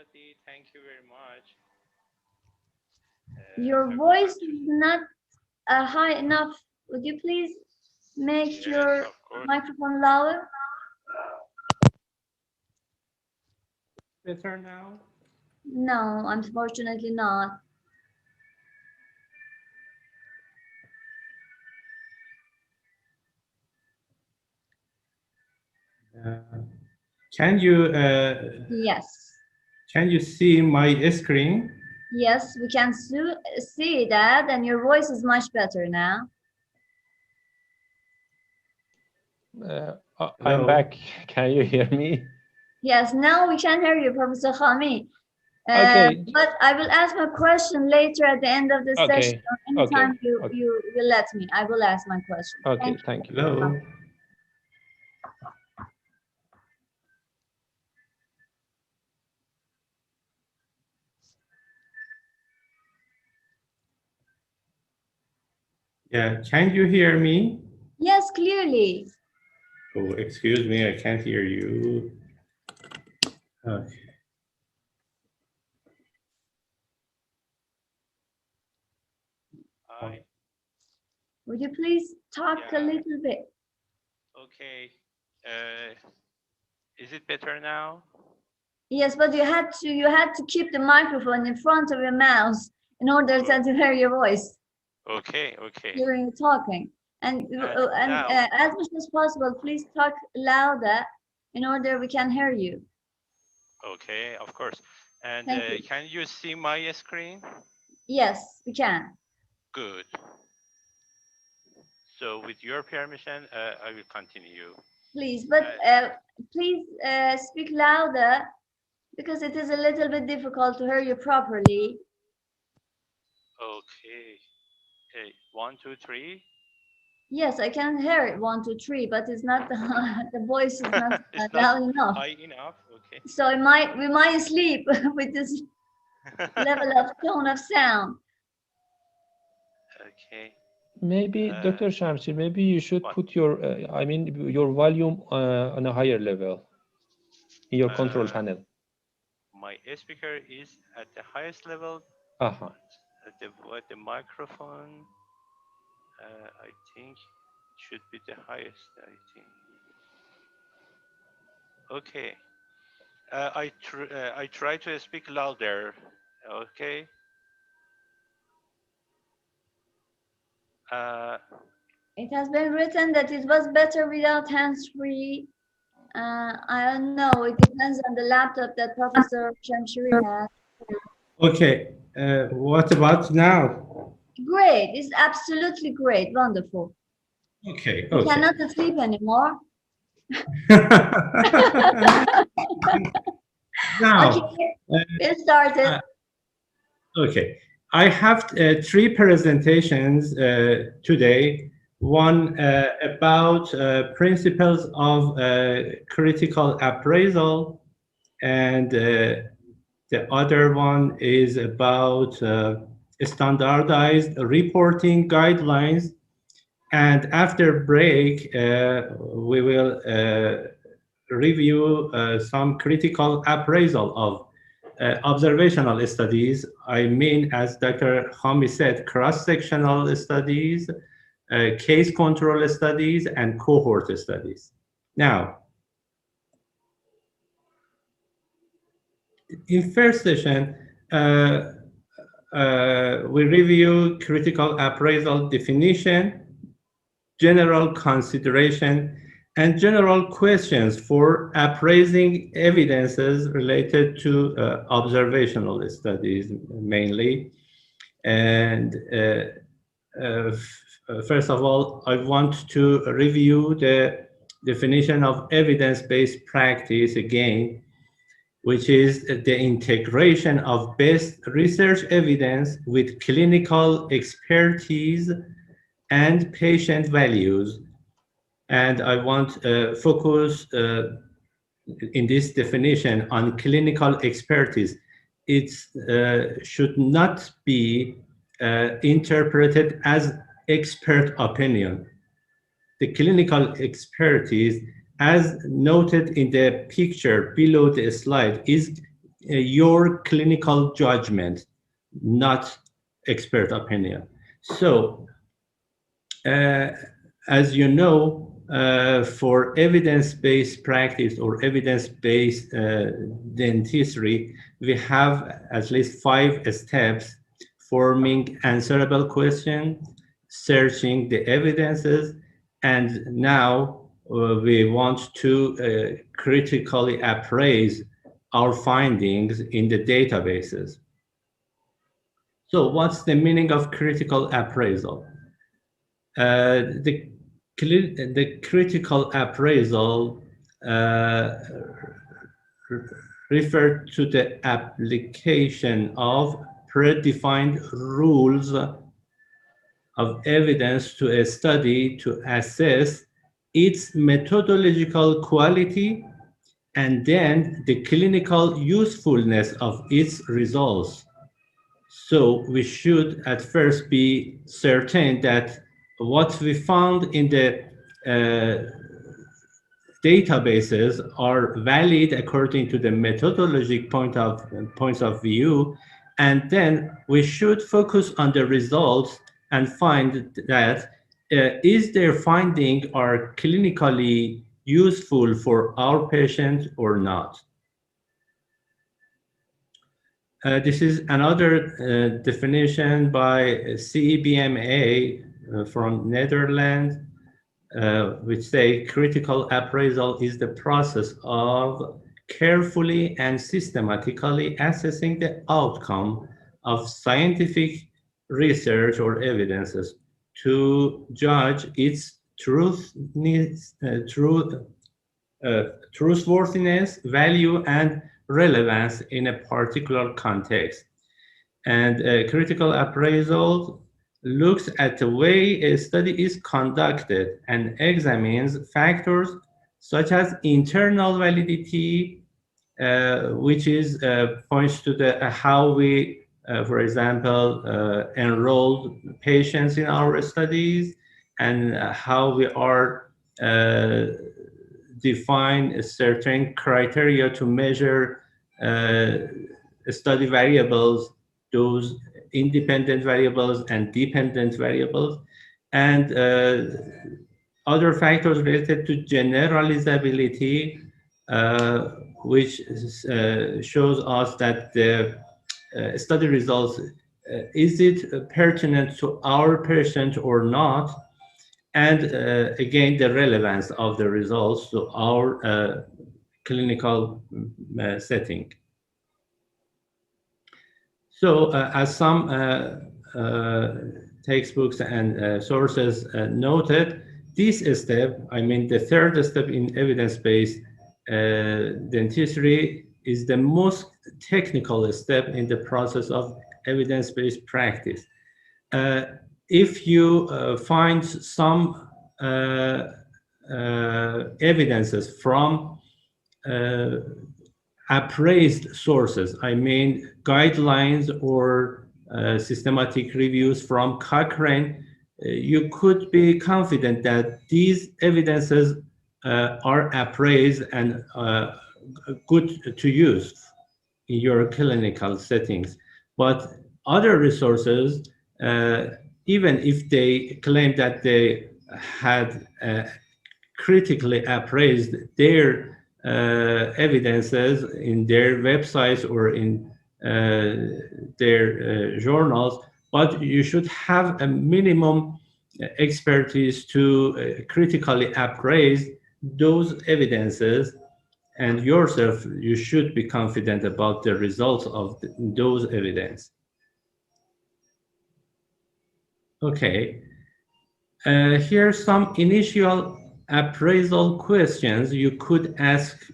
everybody. Thank you very much. Your voice is not high enough. Would you please make Yes, your of course. microphone louder? Better now? No, unfortunately not. Can you Yes. can you see my screen? Yes, we can see that, and your voice is much better now. I'm back. Can you hear me? Yes, now we can hear you, Professor Khami. Okay. But I will ask my question later at the end of the session. Anytime Okay. you will let me, I will ask my question. Okay, thank you. Hello. Yeah, can you hear me? Yes, clearly. Oh, excuse me, I can't hear you. Okay. Hi. Would you please talk a little bit? Okay. Is it better now? Yes, but you had to keep the microphone in front of your mouth in order to hear your voice. Okay, okay. During talking. And as much as possible, please talk louder in order we can hear you. Okay, of course. And can you see my screen? Yes, we can. Good. So with your permission, I will continue. Please, but please speak louder because it is a little bit difficult to hear you properly. Okay. Hey, 1, 2, 3. Yes, I can hear it 1, 2, 3, but it's not the voice is not It's loud not enough. high enough. Okay. So we might sleep with this level of tone of sound. Okay. Maybe, Dr. Shamsi, maybe you should put your, your volume on a higher level in your control panel. My speaker is at the highest level. Uh-huh. The microphone, I think, should be the highest, I think. Okay. I try to speak louder. Okay. It has been written that it was better without hands-free. I don't know. It depends on the laptop that Professor Shamshiri has. Okay. What about now? Great. It's absolutely great. Wonderful. Okay. You cannot sleep anymore. Now, okay. It started. Okay. I have 3 presentations today. One about principles of critical appraisal, and the other one is about standardized reporting guidelines. And after break, we will review some critical appraisal of observational studies. I mean, as Dr. Hami said, cross-sectional studies, case control studies, and cohort studies. Now, in first session, we review critical appraisal definition, general consideration, and general questions for appraising evidences related to observational studies mainly. And first of all, I want to review the definition of evidence-based practice again, which is the integration of best research evidence with clinical expertise and patient values. And I want to focus in this definition on clinical expertise. It should not be interpreted as expert opinion. The clinical expertise, as noted in the picture below the slide, is your clinical judgment, not expert opinion. So, as you know, for evidence-based practice or evidence-based dentistry, we have at least 5 steps: forming answerable question, searching the evidences, and now we want to critically appraise our findings in the databases. So what's the meaning of critical appraisal? The critical appraisal referred to the application of predefined rules of evidence to a study to assess its methodological quality and then the clinical usefulness of its results. So we should at first be certain that what we found in the databases are valid according to the methodologic points of view, and then we should focus on the results and find that is their finding are clinically useful for our patient or not. This is another definition by CEBMA from Netherlands, which say critical appraisal is the process of carefully and systematically assessing the outcome of scientific research or evidences to judge its truthworthiness, value, and relevance in a particular context. And critical appraisal looks at the way a study is conducted and examines factors such as internal validity, which is points to the how we, for example, enrolled patients in our studies, and how we are define certain criteria to measure study variables, those independent variables and dependent variables, and other factors related to generalizability, which shows us that the study results, is it pertinent to our patient or not? And again, the relevance of the results to our clinical setting. So as some textbooks and sources noted, this step, I mean the third step in evidence-based dentistry, is the most technical step in the process of evidence-based practice. If you find some evidences from appraised sources, I mean guidelines or systematic reviews from Cochrane, you could be confident that these evidences are appraised and good to use in your clinical settings. But other resources, even if they claim that they had critically appraised their evidences in their websites or in their journals, but you should have a minimum expertise to critically appraise those evidences, and yourself, you should be confident about the results of those evidence. Okay, here's some initial appraisal questions you could ask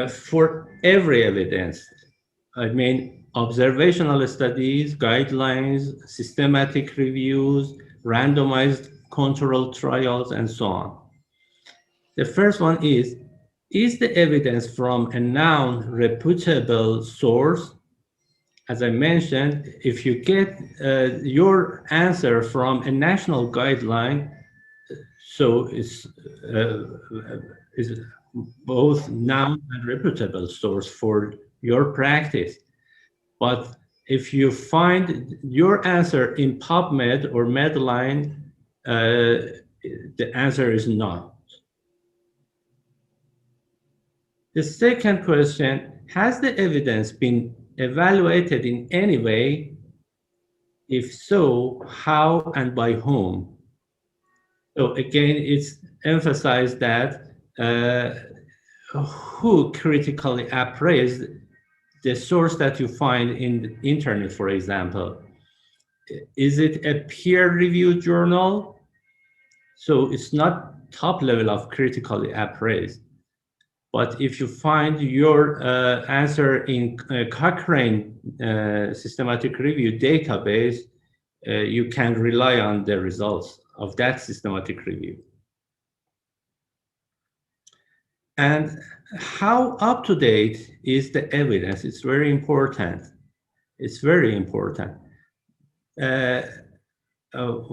for every evidence. I mean, observational studies, guidelines, systematic reviews, randomized control trials, and so on. The first one is the evidence from a known reputable source? As I mentioned, if you get your answer from a national guideline, so it's both known and reputable source for your practice. But if you find your answer in PubMed or Medline, the answer is not. The second question, has the evidence been evaluated in any way? If so, how and by whom? So again, it's emphasized that who critically appraised the source that you find in the internet, for example. Is it a peer-reviewed journal? So it's not top level of critically appraised. But if you find your answer in Cochrane systematic review database, you can rely on the results of that systematic review. And how up-to-date is the evidence? It's very important. It's very important.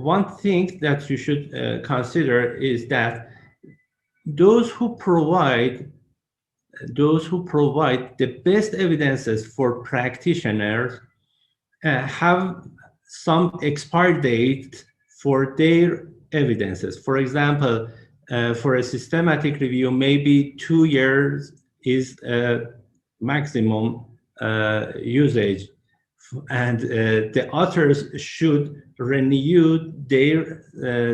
One thing that you should consider is that those who provide the best evidences for practitioners have some expiry date for their evidences. For example, for a systematic review, maybe 2 years is maximum usage, and the authors should renew their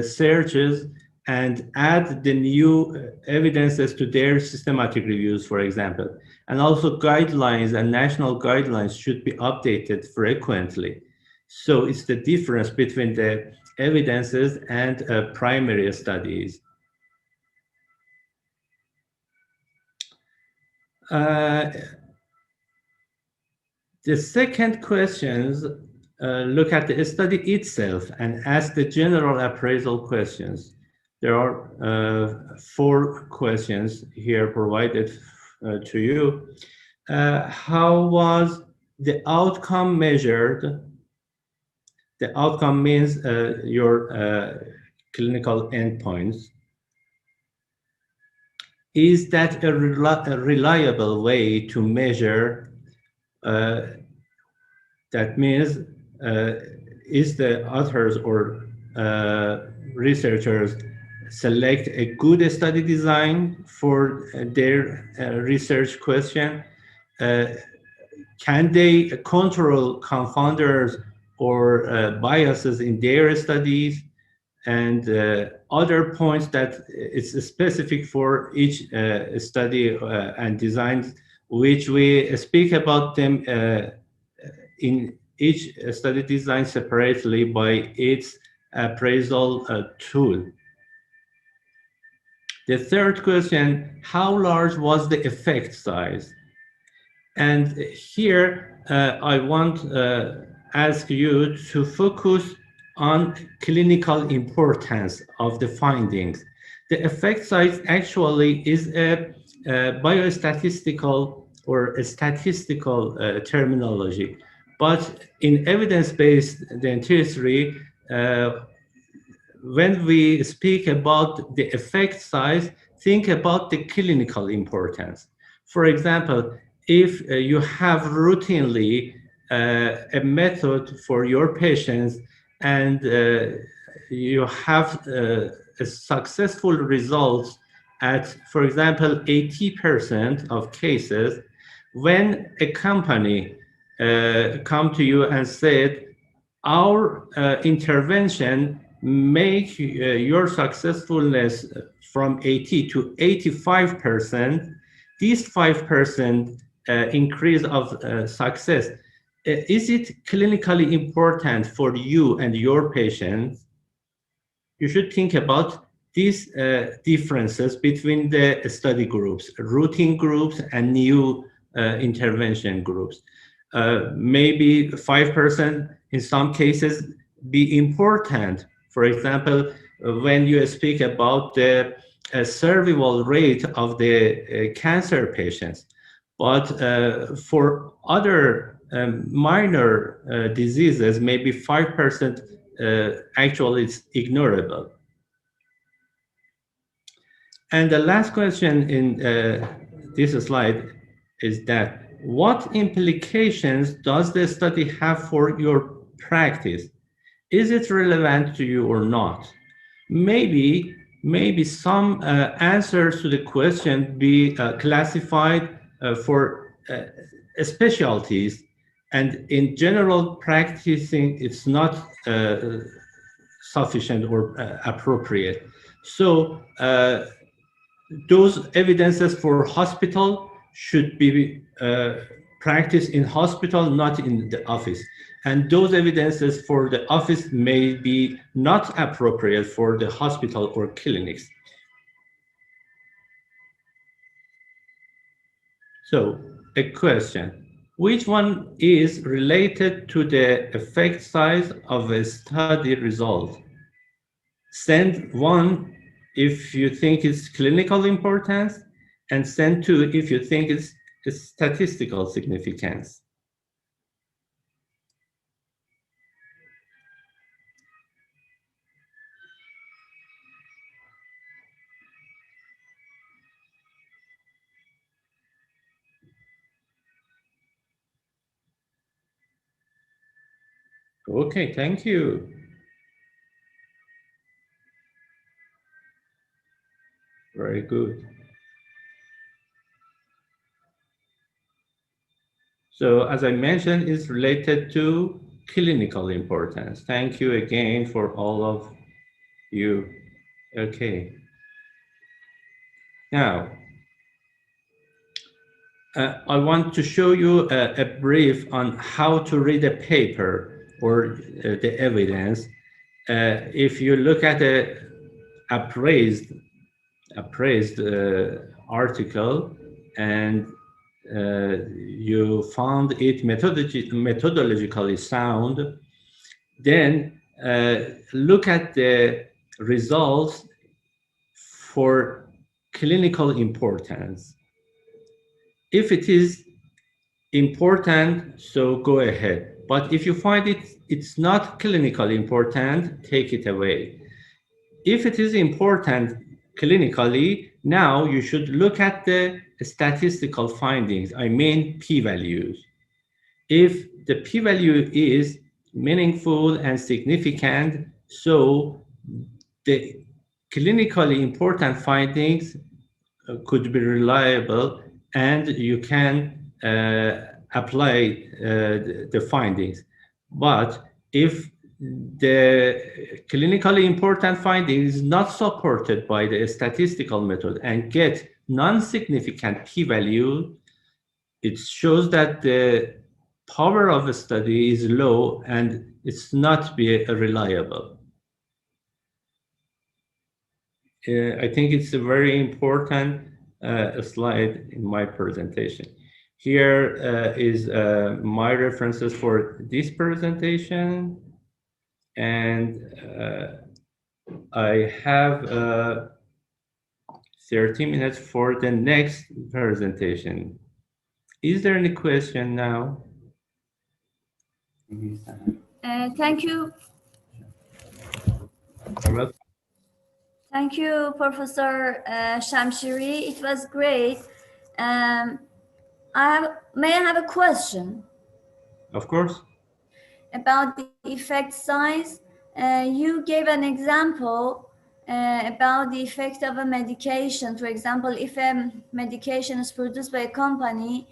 searches and add the new evidences to their systematic reviews, for example. And also guidelines and national guidelines should be updated frequently. So it's the difference between the evidences and primary studies. The second questions look at the study itself and ask the general appraisal questions. There are 4 questions here provided to you. How was the outcome measured? The outcome means your clinical endpoints. Is that a reliable way to measure? That means, is the authors or researchers select a good study design for their research question? Can they control confounders or biases in their studies? And other points that it's specific for each study and design, which we speak about them in each study design separately by its appraisal tool. The third question, how large was the effect size? And here I want to ask you to focus on clinical importance of the findings. The effect size actually is a biostatistical or a statistical terminology. But in evidence-based dentistry, when we speak about the effect size, think about the clinical importance. For example, if you have routinely a method for your patients and you have a successful results at, for example, 80% of cases, when a company come to you and said, our intervention make your successfulness from 80 to 85%, this 5% increase of success, is it clinically important for you and your patients? You should think about these differences between the study groups, routine groups and new intervention groups. Maybe 5% in some cases be important. For example, when you speak about the survival rate of the cancer patients, but for other minor diseases, maybe 5% actually is ignorable. And the last question in this slide is that what implications does the study have for your practice? Is it relevant to you or not? Maybe some answers to the question be classified for specialties, and in general practicing it's not sufficient or appropriate. So those evidences for hospital should be practiced in hospital, not in the office. And those evidences for the office may be not appropriate for the hospital or clinics. So a question, which one is related to the effect size of a study result? Send one if you think it's clinical importance, and send two if you think it's statistical significance. Okay, thank you. Very good. So as I mentioned, it's related to clinical importance. Thank you again for all of you. Okay. Now, I want to show you a brief on how to read a paper or the evidence. If you look at the appraised article and you found it methodologically sound, then look at the results for clinical importance. If it is important, so go ahead. But if you find it's not clinically important, take it away. If it is important clinically, now you should look at the statistical findings, I mean p-values. If the p-value is meaningful and significant, so the clinically important findings could be reliable, and you can apply the findings. But if the clinically important finding is not supported by the statistical method and get non-significant p-value, it shows that the power of a study is low and it's not reliable. I think it's a very important slide in my presentation. Here is my references for this presentation, and I have 30 minutes for the next presentation. Is there any question now? Thank you. Thank you, Professor Shamshiri. It was great. May I have a question? Of course. About the effect size. You gave an example about the effect of a medication. For example, if a medication is produced by a company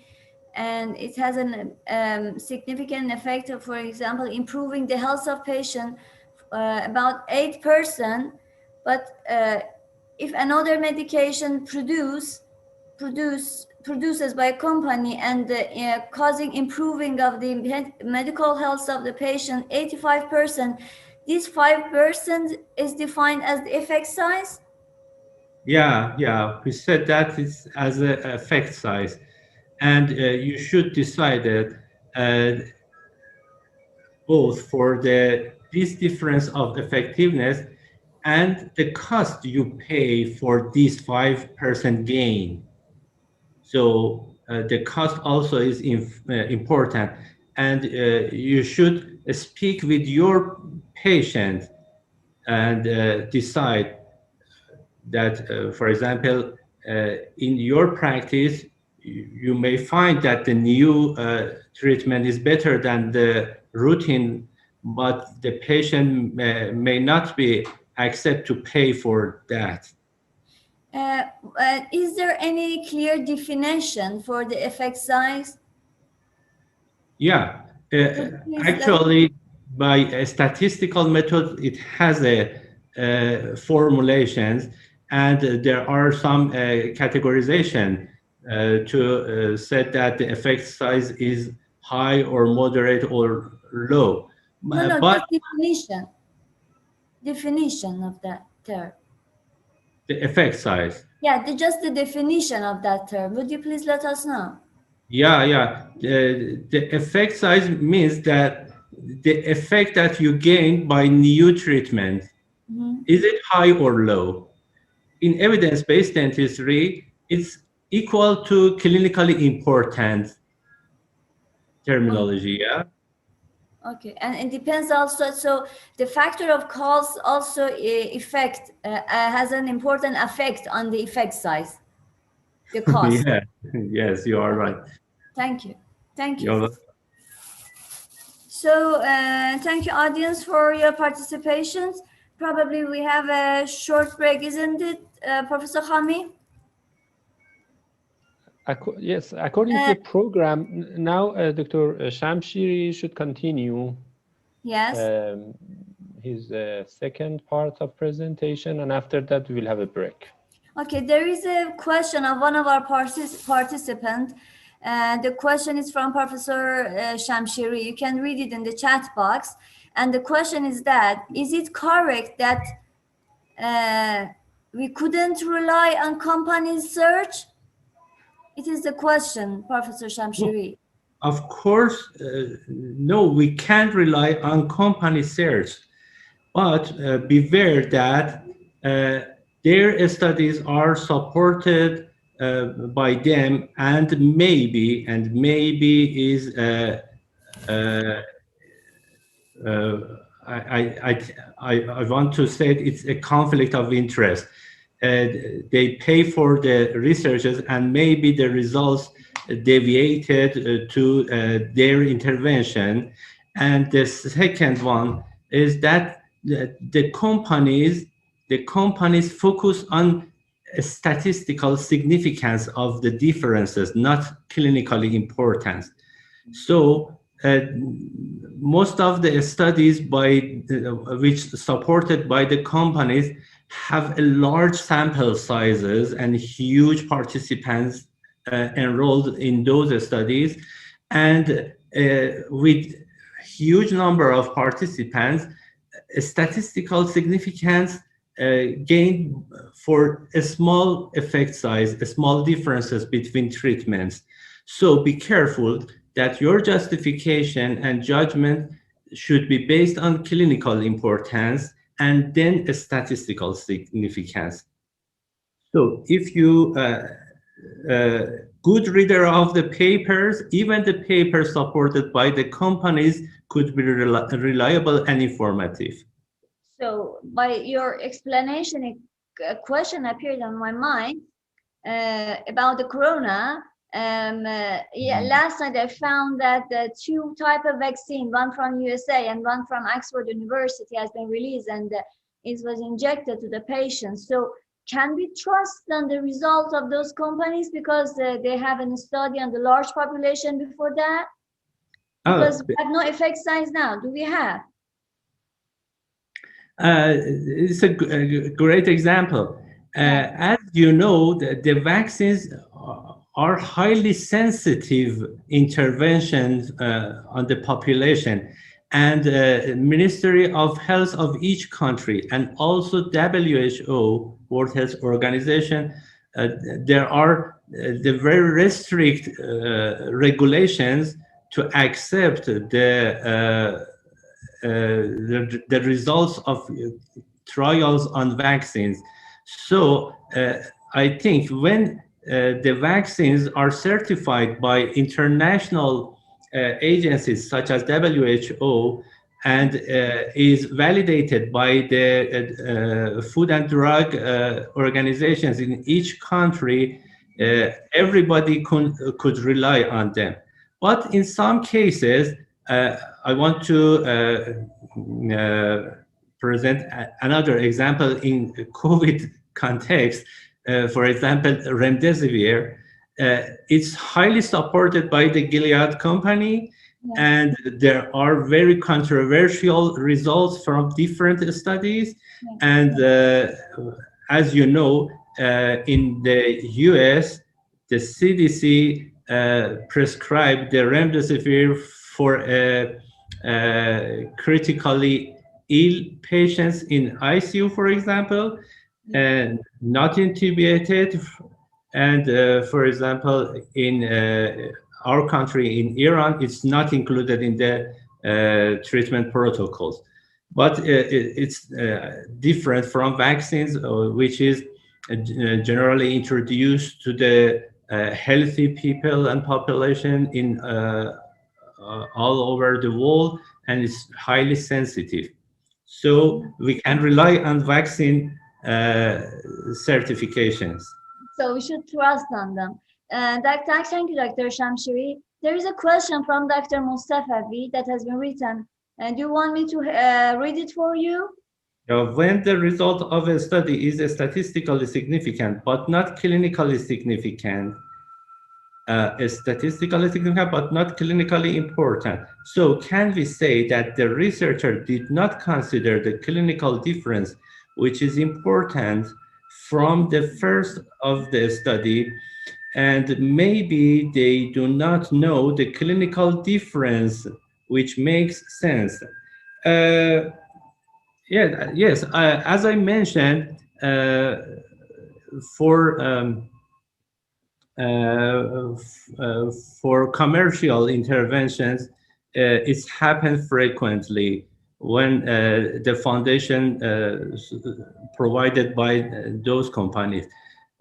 and it has a significant effect of, for example, improving the health of patient about 8%, but if another medication produces by a company and causing improving of the medical health of the patient 85%, this 5% is defined as the effect size? Yeah, we said that it's as an effect size, and you should decide that both for this difference of effectiveness and the cost you pay for this 5% gain. So the cost also is important, and you should speak with your patient and decide that, for example, in your practice, you may find that the new treatment is better than the routine, but the patient may not be accept to pay for that. Is there any clear definition for the effect size? Yeah, actually, by a statistical method, it has a formulations, and there are some categorization to say that the effect size is high or moderate or low. No, But just definition of that term. the effect size. Yeah, just the definition of that term. Would you please let us know? Yeah. The effect size means that the effect that you gain by new treatment, is it high or low? In evidence-based dentistry, it's equal to clinically important terminology, yeah? Okay, and it depends also, so the factor of cost also has an important effect on the effect size, the cost. Yeah. Yes, you are right. Thank you. Thank you. You're welcome. So thank you, audience, for your participations. Probably we have a short break, isn't it, Professor Hami? Yes, according to the program, now Dr. Shamshiri should continue his second part of presentation, and after that we will have a break. Okay, there is a question of one of our participants. The question is from Professor Shamshiri. You can read it in the chat box. And the question is that, is it correct that we couldn't rely on company search? It is the question, Professor Shamshiri. Of course, no, we can't rely on company search, but beware that their studies are supported by them, and maybe is I want to say it's a conflict of interest. They pay for the researchers, and maybe the results deviated to their intervention. And the second one is that the companies focus on statistical significance of the differences, not clinically importance. So most of the studies which supported by the companies have a large sample sizes and huge participants enrolled in those studies, and with huge number of participants, statistical significance gained for a small effect size, small differences between treatments. So be careful that your justification and judgment should be based on clinical importance and then a statistical significance. So if you good reader of the papers, even the papers supported by the companies could be reliable and informative. So by your explanation, a question appeared on my mind about the corona. Last night I found that the two type of vaccine, one from USA and one from Oxford University, has been released, and it was injected to the patients. So can we trust on the result of those companies because they have a study on the large population before that? Because we have no effect size now. Do we have? It's a great example. As you know, the vaccines are highly sensitive interventions on the population, and Ministry of Health of each country, and also WHO, World Health Organization, there are the very restrict regulations to accept the results of trials on vaccines. So I think when the vaccines are certified by international agencies such as WHO and is validated by the Food and Drug organizations in each country, everybody could rely on them. But in some cases, I want to present another example in COVID context. For example, remdesivir, it's highly supported by the Gilead company, and there are very controversial results from different studies. And as you know, in the US, the CDC prescribed the remdesivir for critically ill patients in ICU, for example, and not intubated. And for example, in our country, in Iran, it's not included in the treatment protocols. But it's different from vaccines, which is generally introduced to the healthy people and population in all over the world, and it's highly sensitive. So we can rely on vaccine certifications. So we should trust on them. Thank you, Dr. Shamshiri. There is a question from Dr. Mustafavi that has been written. And do you want me to read it for you? When the result of a study is statistically significant but not clinically significant, statistically significant but not clinically important. So can we say that the researcher did not consider the clinical difference, which is important from the first of the study, and maybe they do not know the clinical difference, which makes sense? Yes, as I mentioned, for commercial interventions, it's happened frequently when the foundation provided by those companies,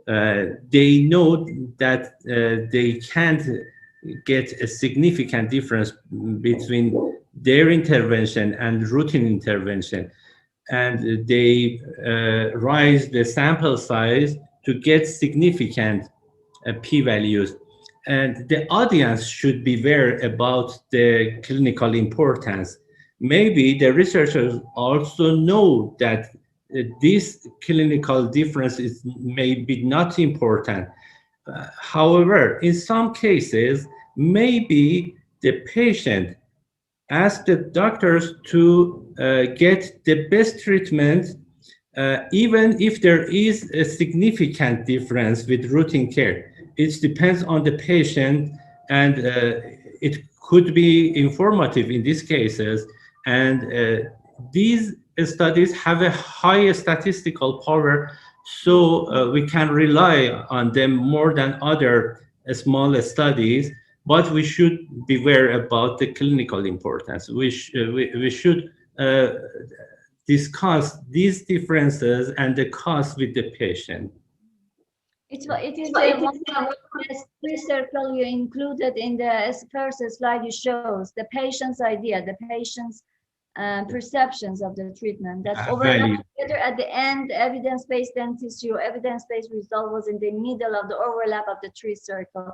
they know that they can't get a significant difference between their intervention and routine intervention, and they raise the sample size to get significant p-values. And the audience should be aware about the clinical importance. Maybe the researchers also know that this clinical difference is maybe not important. However, in some cases, maybe the patient ask the doctors to get the best treatment, even if there is a significant difference with routine care. It depends on the patient, and it could be informative in these cases. And these studies have a high statistical power, so we can rely on them more than other small studies. But we should beware about the clinical importance. We should discuss these differences and the cost with the patient. It is one of the three circles you included in the first slide you shows, the patient's idea, the patient's perceptions of the treatment. That overlap together at the end, evidence-based dentistry or evidence-based result was in the middle of the overlap of the three circles.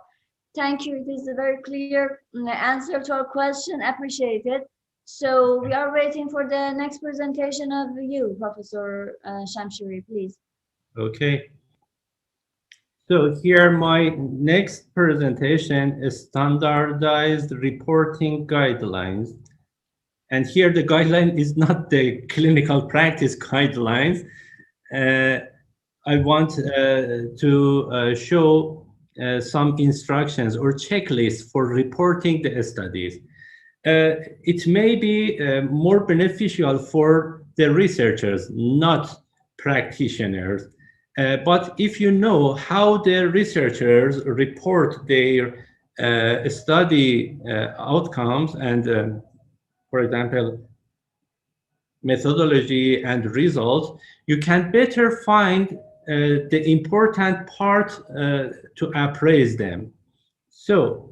Thank you. It is a very clear answer to our question. Appreciate it. So we are waiting for the next presentation of you, Professor Shamshiri, please. Okay. So here my next presentation is standardized reporting guidelines. And here the guideline is not the clinical practice guidelines. I want to show some instructions or checklists for reporting the studies. It may be more beneficial for the researchers, not practitioners. But if you know how the researchers report their study outcomes and, for example, methodology and results, you can better find the important part to appraise them. So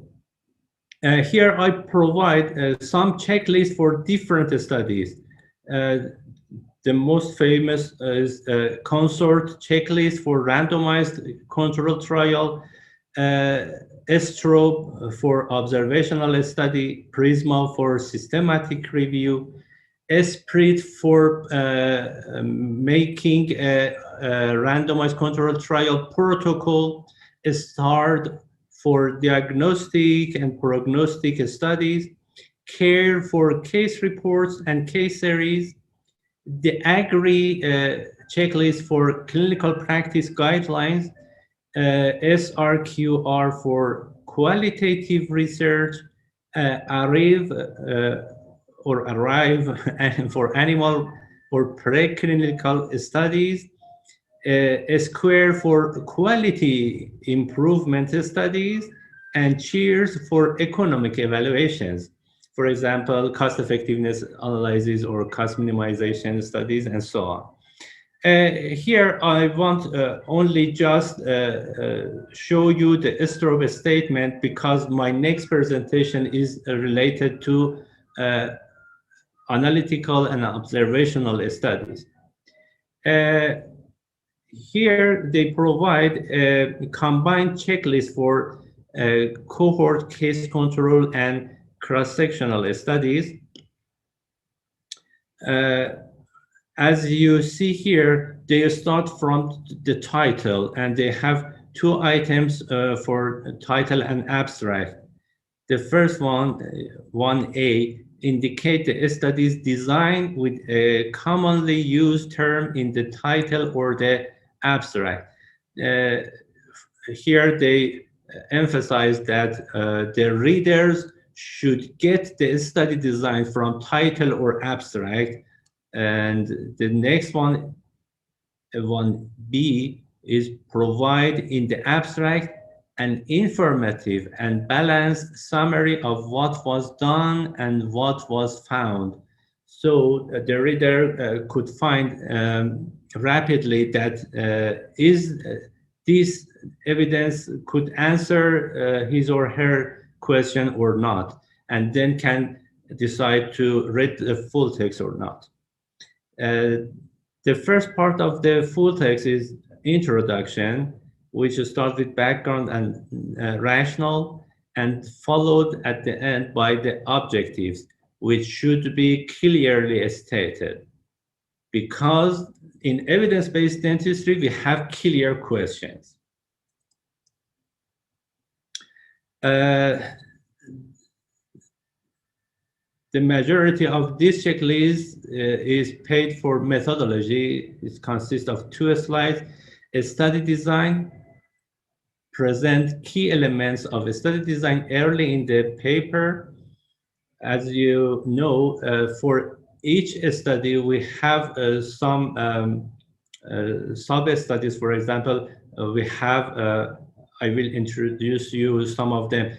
here I provide some checklists for different studies. The most famous is Cohort checklist for randomized control trial. Strobe for observational study, Prisma for systematic review, Esprit for making a randomized controlled trial protocol, STARD for diagnostic and prognostic studies, CARE for case reports and case series, the AGRI checklist for clinical practice guidelines, SRQR for qualitative research, ARRIVE for animal or preclinical studies, SQUARE for quality improvement studies, and CHEERS for economic evaluations. For example, cost effectiveness analysis or cost minimization studies, and so on. Here, I want only just show you the Strobe statement because my next presentation is related to analytical and observational studies. Here, they provide a combined checklist for cohort, case control, and cross-sectional studies. As you see here, they start from the title, and they have two items for title and abstract. The first one, 1A, indicate the studies designed with a commonly used term in the title or the abstract. Here they emphasize that the readers should get the study design from title or abstract. And the next one, 1B, is provide in the abstract an informative and balanced summary of what was done and what was found. So the reader could find rapidly that this evidence could answer his or her question or not, and then can decide to read the full text or not. The first part of the full text is introduction, which starts with background and rationale, and followed at the end by the objectives, which should be clearly stated. Because in evidence-based dentistry, we have clear questions. The majority of this checklist is paid for methodology. It consists of 2 slides, a study design, present key elements of a study design early in the paper. As you know, for each study, we have some sub-studies. For example, we have, I will introduce you some of them.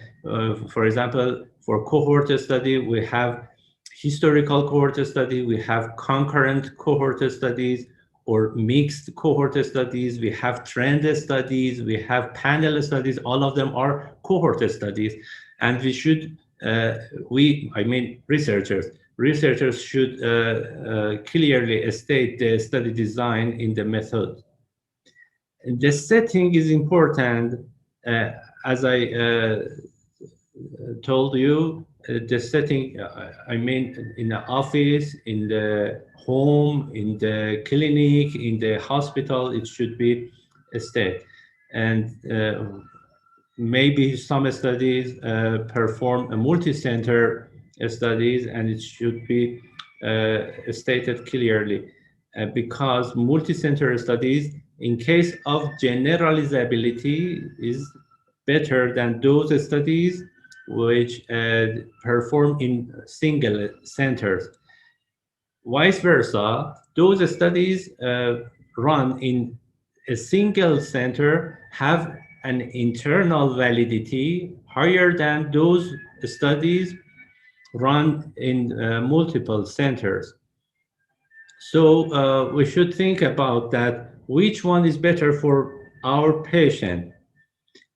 For example, for cohort study, we have historical cohort study, we have concurrent cohort studies or mixed cohort studies, we have trend studies, we have panel studies. All of them are cohort studies, and we should, researchers should clearly state the study design in the method. The setting is important. As I told you, the setting, in the office, in the home, in the clinic, in the hospital, it should be stated. And maybe some studies perform a multi-center studies, and it should be stated clearly because multi-center studies, in case of generalizability, is better than those studies which perform in single centers. Vice versa, those studies run in a single center have an internal validity higher than those studies run in multiple centers. So we should think about that, which one is better for our patient.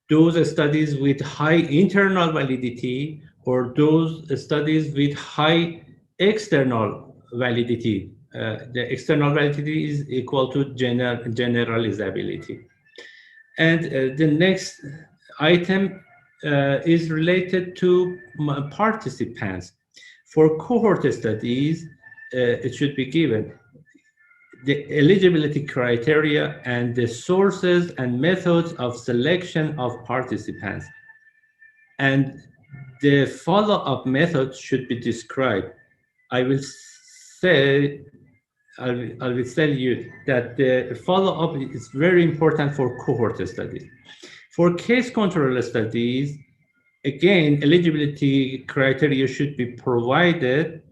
Those studies with high internal validity or those studies with high external validity. The external validity is equal to generalizability. And the next item is related to participants. For cohort studies, it should be given the eligibility criteria and the sources and methods of selection of participants. And the follow-up method should be described. I will tell you that the follow-up is very important for cohort studies. For case control studies, again, eligibility criteria should be provided,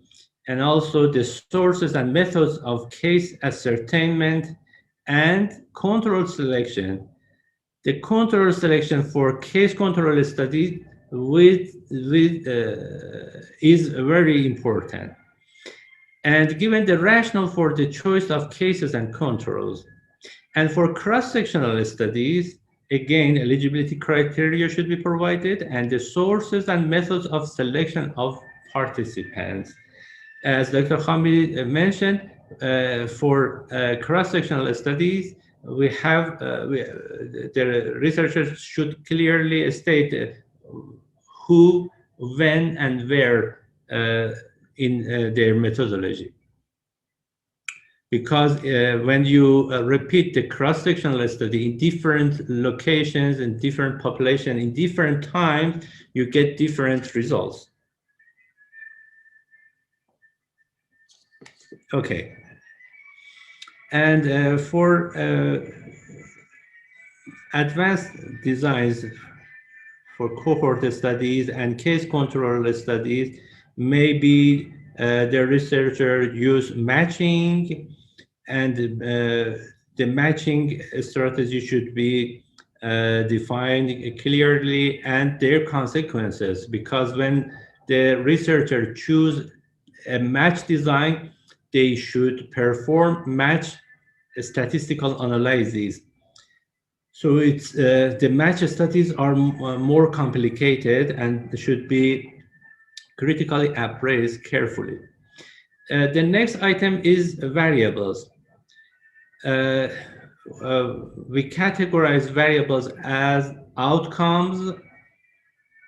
and also the sources and methods of case ascertainment and control selection. The control selection for case control study is very important. And given the rationale for the choice of cases and controls. And for cross-sectional studies, again, eligibility criteria should be provided and the sources and methods of selection of participants. As Dr. Khami mentioned, for cross-sectional studies, we have the researchers should clearly state who, when, and where in their methodology. Because when you repeat the cross-sectional study in different locations and different population in different times, you get different results. Okay. And for advanced designs for cohort studies and case control studies, maybe the researcher use matching, and the matching strategy should be defined clearly and their consequences, because when the researcher choose a match design, they should perform match statistical analyses. So it's the match studies are more complicated and should be critically appraised carefully. The next item is variables. We categorize variables as outcomes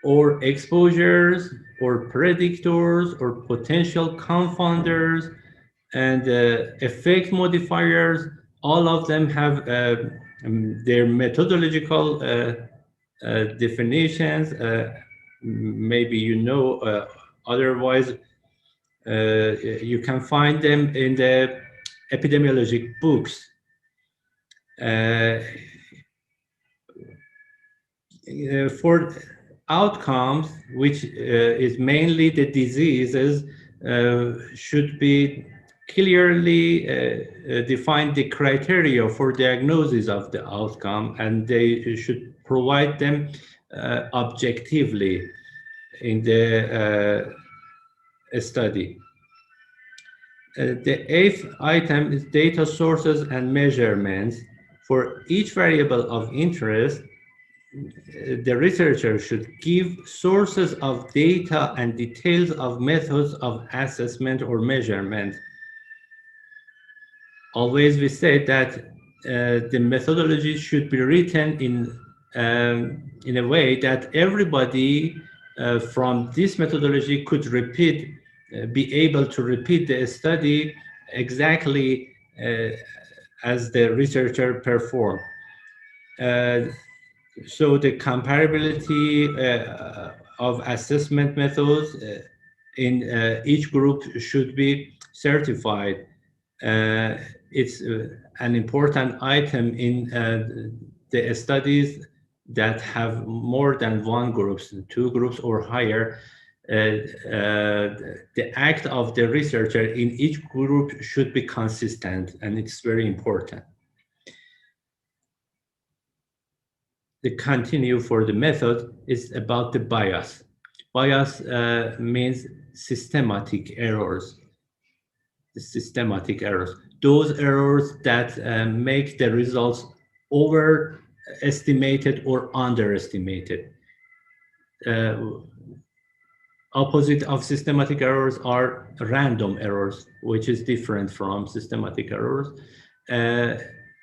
or exposures or predictors or potential confounders and effect modifiers. All of them have their methodological definitions. Maybe you know, otherwise you can find them in the epidemiologic books. For outcomes, which is mainly the diseases, should be clearly define the criteria for diagnosis of the outcome, and they should provide them objectively in the study. The eighth item is data sources and measurements. For each variable of interest, the researcher should give sources of data and details of methods of assessment or measurement. Always we say that the methodology should be written in a way that everybody from this methodology could be able to repeat the study exactly as the researcher performed. So the comparability of assessment methods in each group should be certified. It's an important item in the studies that have more than one group, 2 groups or higher. The act of the researcher in each group should be consistent, and it's very important. The continue for the method is about the bias. Bias means systematic errors. The systematic errors. Those errors that make the results overestimated or underestimated. Opposite of systematic errors are random errors, which is different from systematic errors.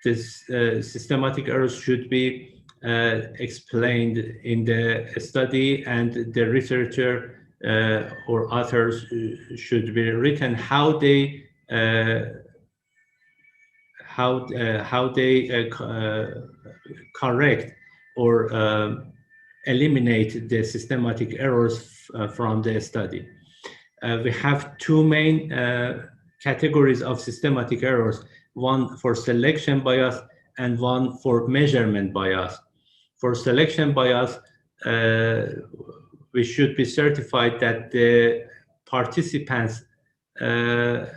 Systematic errors should be explained in the study, and the researcher or authors should be written how they correct or eliminate the systematic errors from the study. We have two main categories of systematic errors, one for selection bias and one for measurement bias. For selection bias, we should be certified that the participants in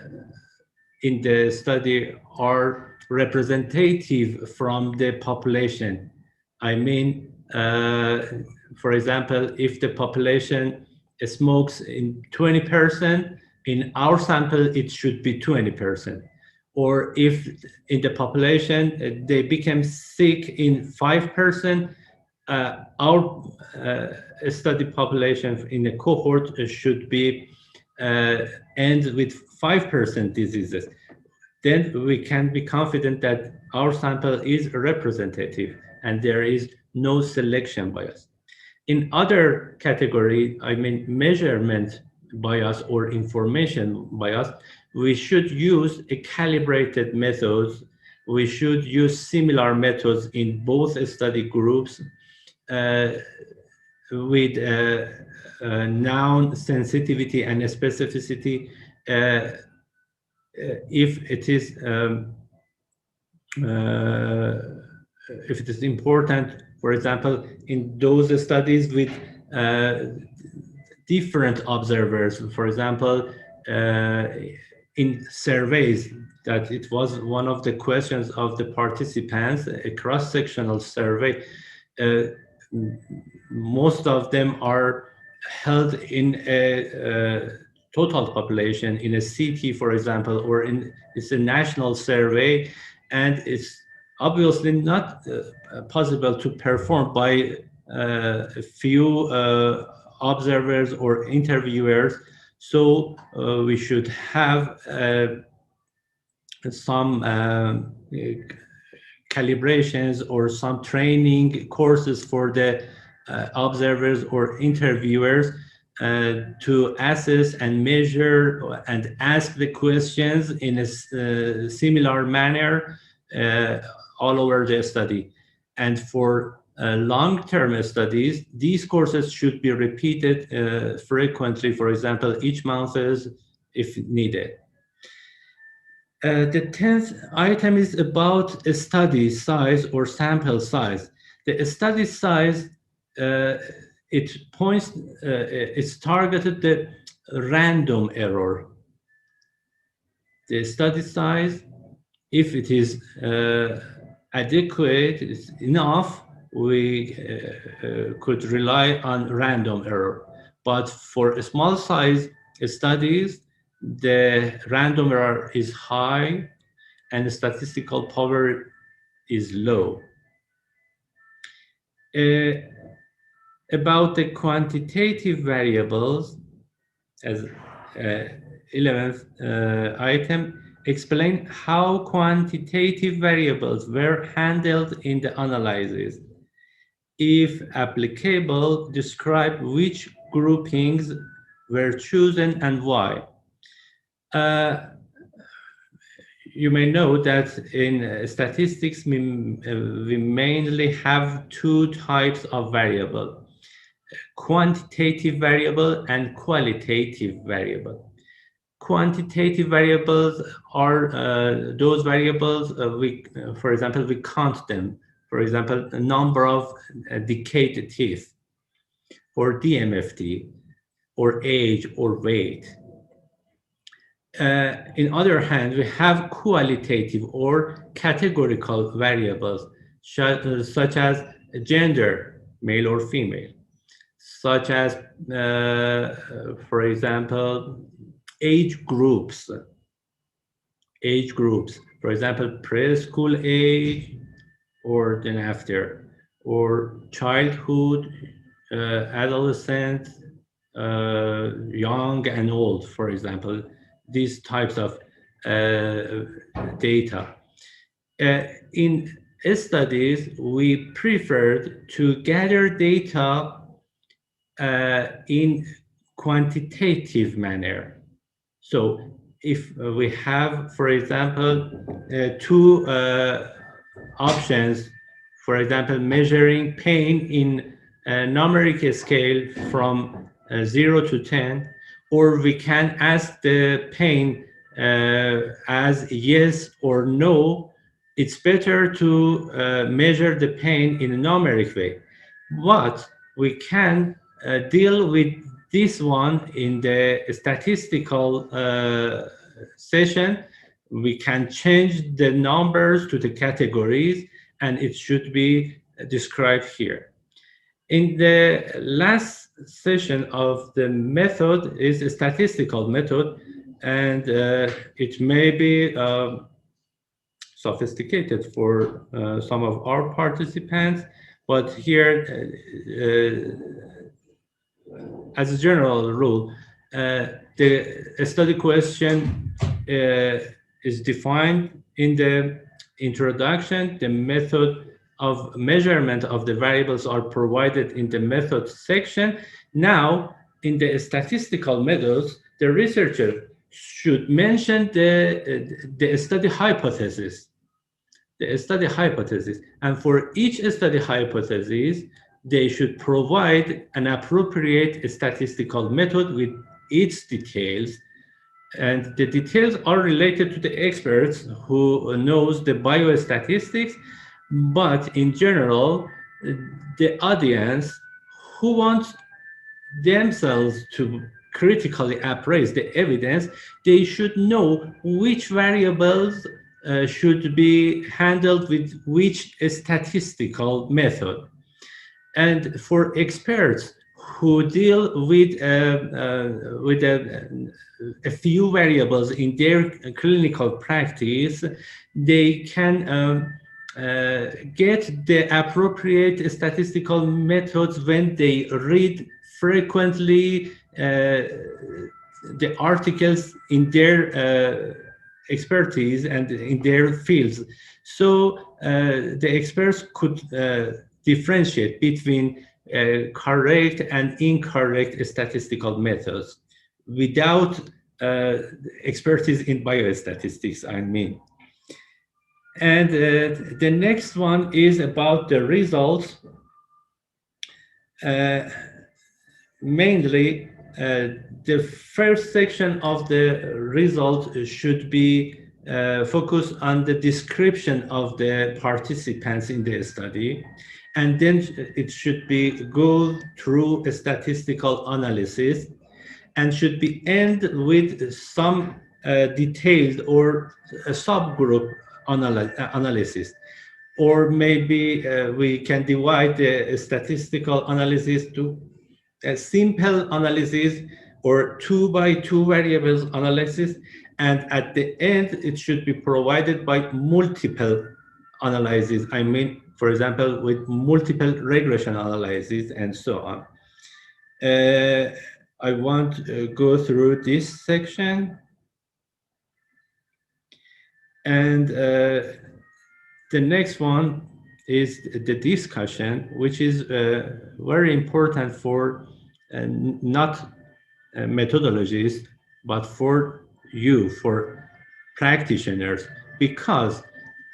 the study are representative from the population. I mean, for example, if the population smokes in 20%, in our sample, it should be 20%. Or if in the population, they become sick in 5%, our study population in a cohort should be end with 5% diseases. Then we can be confident that our sample is representative and there is no selection bias. In other category, I mean measurement bias or information bias, we should use a calibrated methods. We should use similar methods in both study groups with known sensitivity and specificity. If it is important, for example, in those studies with different observers, for example, in surveys, that it was one of the questions of the participants, a cross-sectional survey, most of them are held in a total population, in a city, for example, or it's a national survey, and it's obviously not possible to perform by a few observers or interviewers. So we should have some calibrations or some training courses for the observers or interviewers to assess and measure and ask the questions in a similar manner all over the study. And for long-term studies, these courses should be repeated frequently, for example, each month if needed. The 10th item is about a study size or sample size. The study size, it's targeted the random error. The study size, if it is adequate, it's enough, we could rely on random error. But for small size studies, the random error is high and the statistical power is low. About the quantitative variables, as 11th item, explain how quantitative variables were handled in the analysis. If applicable, describe which groupings were chosen and why. You may know that in statistics, we mainly have two types of variable: quantitative variable and qualitative variable. Quantitative variables are those variables for example, we count them. For example, the number of decayed teeth, or DMFT, or age, or weight. In other hand, we have qualitative or categorical variables, such as gender, male or female, such as, for example, age groups. For example, preschool age, or then after, or childhood, adolescent, young and old, for example. These types of data. In studies, we preferred to gather data in quantitative manner. So if we have, for example, two options, for example, measuring pain in a numeric scale from 0 to 10, or we can ask the pain as yes or no, it's better to measure the pain in a numeric way. But we can deal with this one in the statistical session. We can change the numbers to the categories, and it should be described here. In the last session of the method is a statistical method, and it may be sophisticated for some of our participants, but here, as a general rule, the study question is defined in the introduction. The method of measurement of the variables are provided in the method section. Now, in the statistical methods, the researcher should mention the study hypothesis. The study hypothesis. And for each study hypothesis, they should provide an appropriate statistical method with its details. And the details are related to the experts who knows the biostatistics, but in general, the audience who wants themselves to critically appraise the evidence, they should know which variables should be handled with which statistical method. And for experts who deal with a few variables in their clinical practice, they can get the appropriate statistical methods when they read frequently the articles in their expertise and in their fields. So the experts could differentiate between correct and incorrect statistical methods without expertise in biostatistics, I mean. And the next one is about the results. Mainly, the first section of the result should be focused on the description of the participants in the study, and then it should be go through a statistical analysis, and should be end with some detailed or a subgroup analysis. Or maybe we can divide the statistical analysis to a simple analysis or 2x2 variables analysis, and at the end it should be provided by multiple analysis. I mean, for example, with multiple regression analysis and so on. I want to go through this section, and the next one is the discussion, which is very important for not methodologists, but for you, for practitioners, because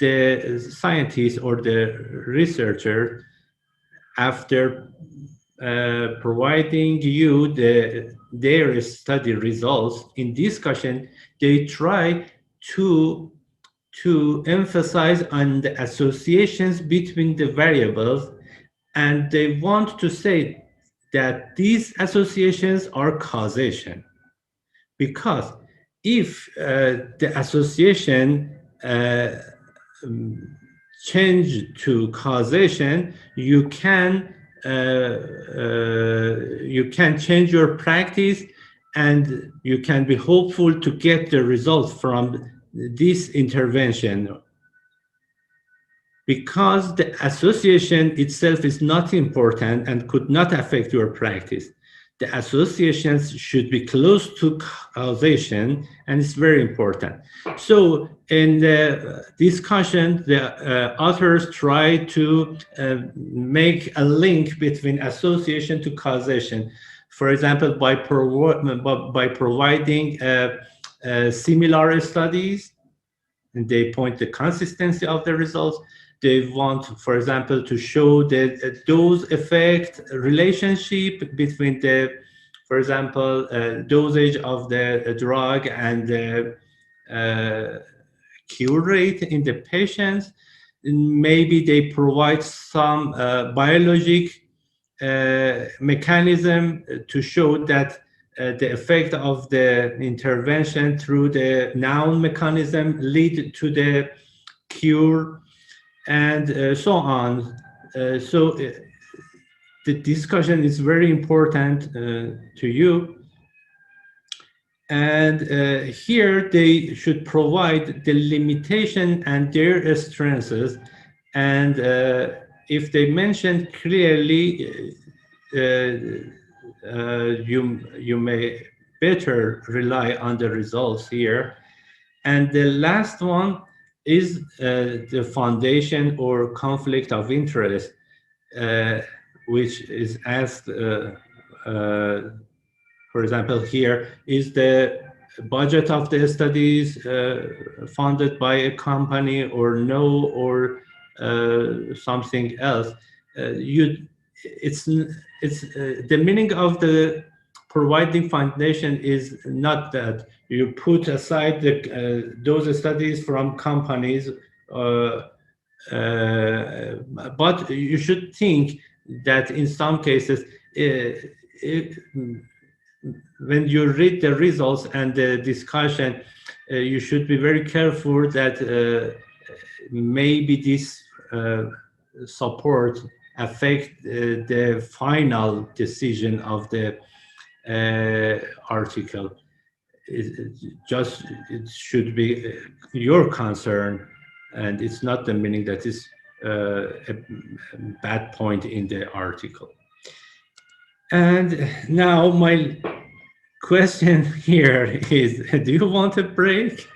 the scientist or the researcher, after providing you their study results in discussion, they try to emphasize on the associations between the variables, and they want to say that these associations are causation. Because if the association change to causation, you can change your practice, and you can be hopeful to get the results from this intervention. Because the association itself is not important and could not affect your practice. the associations should be close to causation, and it's very important. So in the discussion, the authors try to make a link between association to causation. For example, by providing similar studies, and they point the consistency of the results. They want, for example, to show the dose effect relationship between the, for example, dosage of the drug and the cure rate in the patients. Maybe they provide some biologic mechanism to show that the effect of the intervention through the known mechanism lead to the cure, and so on. So the discussion is very important to you. And here they should provide the limitation and their strengths. And if they mention clearly, you may better rely on the results here. And the last one is the foundation or conflict of interest, which is asked, for example, here, is the budget of the studies funded by a company or no, or something else? It's the meaning of the providing foundation is not that you put aside those studies from companies, but you should think that in some cases, when you read the results and the discussion, you should be very careful that maybe this support affect the final decision of the article. It should be your concern, and it's not the meaning that is a bad point in the article. And now my question here is, do you want a break?